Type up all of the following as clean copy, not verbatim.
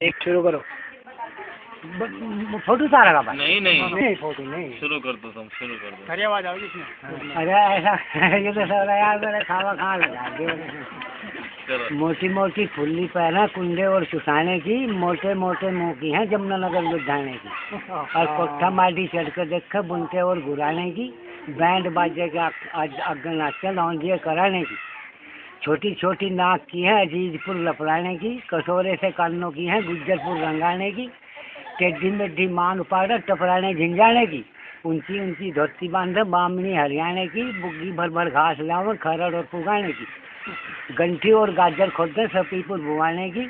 एक शुरू करो। फोटो सारा का भाई नहीं नहीं नहीं फोटो नहीं शुरू कर दो, तुम शुरू कर दो। अरे आवाज आओगी इसमें। अरे ऐसा ये तो सब यार मेरे खावा कहाँ लगा चलो मोटी मोटी फुल्ली पहना कुंडे और सुसाने की, मोटे मोटे मुँह की है जमुनानगर लुधियाने की, और कोठा माटी चढ़ कर देखा बुनते और घुराने की, बैंड बाजे का अग्न नाचे लौंडिये कराने की, छोटी छोटी नाक की है अजीजपुर लपड़ाने की, कसोरे से कानों की है गुज्जरपुर रंगाने की, टेढ़ी मेढ़ी मांग पाकर टपराने झिंझाने की, ऊंची ऊंची धोती बांधे बामनी हरियाणे की, बुग्गी भर भर घास लाओ खरड़ और पुगाने की, गंठी और गाजर खोदे सपीपुर बुआने की,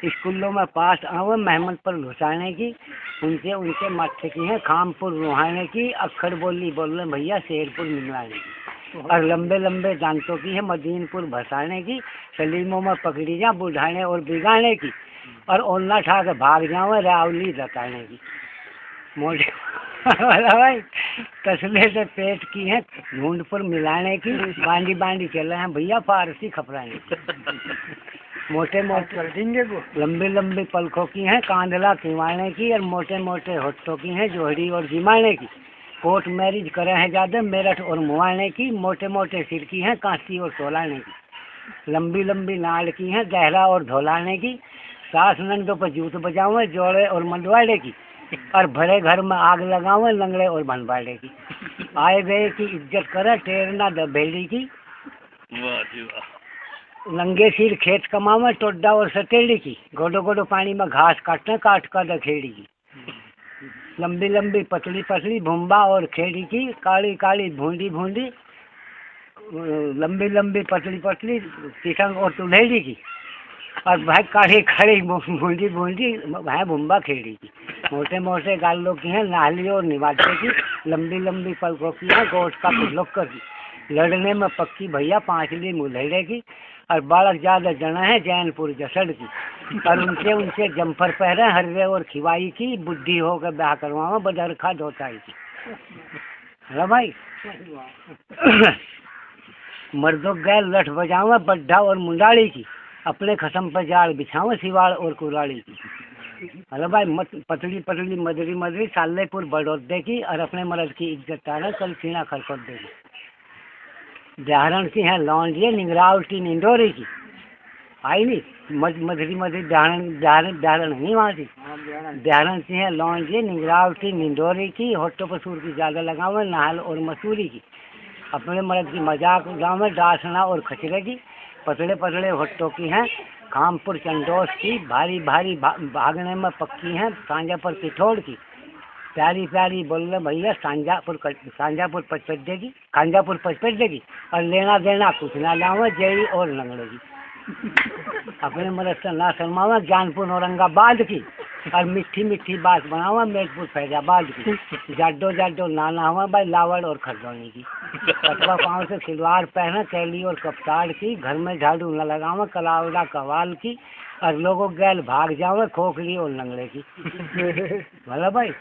स्कूलों में पास आओ मेहमद पर घुसाने की, उनके उनके माथे की है खामपुर रुहाने की, अक्खर बोली बोलने भैया शेरपुर मिलवाने की, और लंबे लंबे दांतों की है मदीनपुर भसाने की, सलीमों में पकड़ी जा बुढ़ाने और बिगाने की, और ओन्ना ठा के भाग जाओ रावली रताने की, मोटे भाई तसले से पेट की है घूंड पर मिलाने की, बांडी बांडी चल रहे हैं भैया फारसी खपराने की, मोटे मोटे लंबे लंबे पलकों की है कांधला खिवाने की, और मोटे मोटे होठों की है जोहड़ी और जिमाने की, कोर्ट मैरिज करे हैं ज्यादा मेरठ और मुआने की, मोटे मोटे सिर की है कांसी और सोलाने की, लंबी लंबी नाड़ की है गहरा और धोलाने की, सास नंदों पर जूत बजावे जोड़े और मंडवाड़े की, और भरे घर में आग लगावे लंगड़े और भनवाड़े की, आए गए की इज्जत करे टेरना दबेली की, वाह जी वाह। नंगे सिर खेत कमावे टोड्डा और सटेली की, गोडो गोडो पानी में घास काटने काट कर दखेड़ी की, लंबी लंबी पतली पतली भुम्बा और खेड़ी की, काली काली भूंडी भूंडी, लंबी लंबी पतली पतली किसंग और तुलेड़ी की, और भाई काली काली भूंडी भूंडी भाई भुम्बा खेड़ी की, मोटे मोटे गालों की है नाली और निवासे की, लंबी लंबी पलकों की है गोश्त का पिल्लोकर की, लड़ने में पक्की भैया पांचली मुल्हेड़े की, और बालक ज्यादा जना है जैनपुर जसड़ की, और उनसे उनसे जम्फर पहरे हर्रे और खिवाई की, बुद्धि होकर ब्याह करवाओ बदरखा धोताई की। हेलो भाई मर्दों गैर लठ बजाओ बड्ढा और मुंडाड़ी की, अपने खसम पर जाल बिछाओ सिवाड़ और कुराड़ी की। हेलो भाई मत पतली पतली मदरी मदरी सालेपुर बड़ौदे की, और अपने मर्द की इज्जत तारा कल सीना खरखोट देगी। देहरण सी है लौंडिये निगरावटी निंडोरी की, आई नहीं मधुरी मधुरी देहरण नहीं वहाँ की, देहरण सी है लौंडिये निगरावटी निंडोरी की, होटो पसूर की ज्यादा लगावे नाहल और मसूरी की, अपने मर्द की मजाक उड़ावे डासना और खचरे की, पतले पतले होटो की हैं कामपुर चंडोस की, भारी भारी भागने में पक्की हैं सांझा पर पिठोड़ की, प्यारी प्यारी बोल भैया सांझापुर पचपड्डे की, खांजापुर पचपड्डे की, और लेना देना कुछ ना लावा जेड़ी और लंगड़े की, अपने मर्द से ना शर्मावा ज्ञानपुर औरंगाबाद की, और मिठी मिठी बात बनावा मेजपुर फैजाबाद की, जाडो जाडो नाना हुआ भाई लावड़ और खरदौनी की, कटवा पाँव से सिलवार पहना कैली और कप्तार की, घर में झाड़ू न लगावा कलावड़ा कवाल की, और लोगों गैल भाग जावे खोखली और लंगड़े की। भला भाई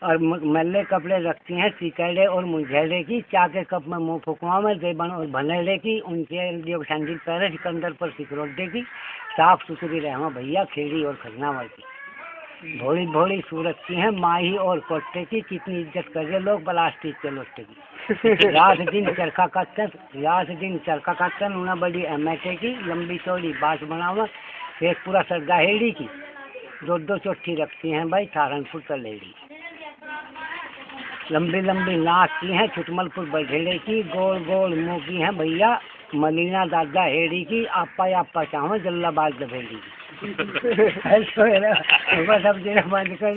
और मल्ले कपड़े रखती हैं सिकड़े और मुंझेड़े की, चाके कप में मुँह फुकवा में देबन और भनेड़े की, उनके लिए सैंडल पैरे सिकंदर पर सिकरोडे की, साफ सुथरी रहवा भैया खेड़ी और खजनावर की, भोली भोली सूरत की है माही और कोट्टे की, कितनी इज्जत करे लोग प्लास्टिक के लोटे की, रात दिन चरखा काटन उन्हें बड़ी अमेटे की, लंबी चौड़ी बाँस बनावा एक पूरा सरगा हेड़ी की, दो चोटी रखती हैं भाई सहारनपुर तलेड़ी, लंबी लंबी नाक की है छुटमलपुर बघेड़े की, गोल गोल मुँह की है भैया मलीना दादा हेड़ी की, आपा चाहो जल्लाबाद दबेड़ी की। सब बंद कर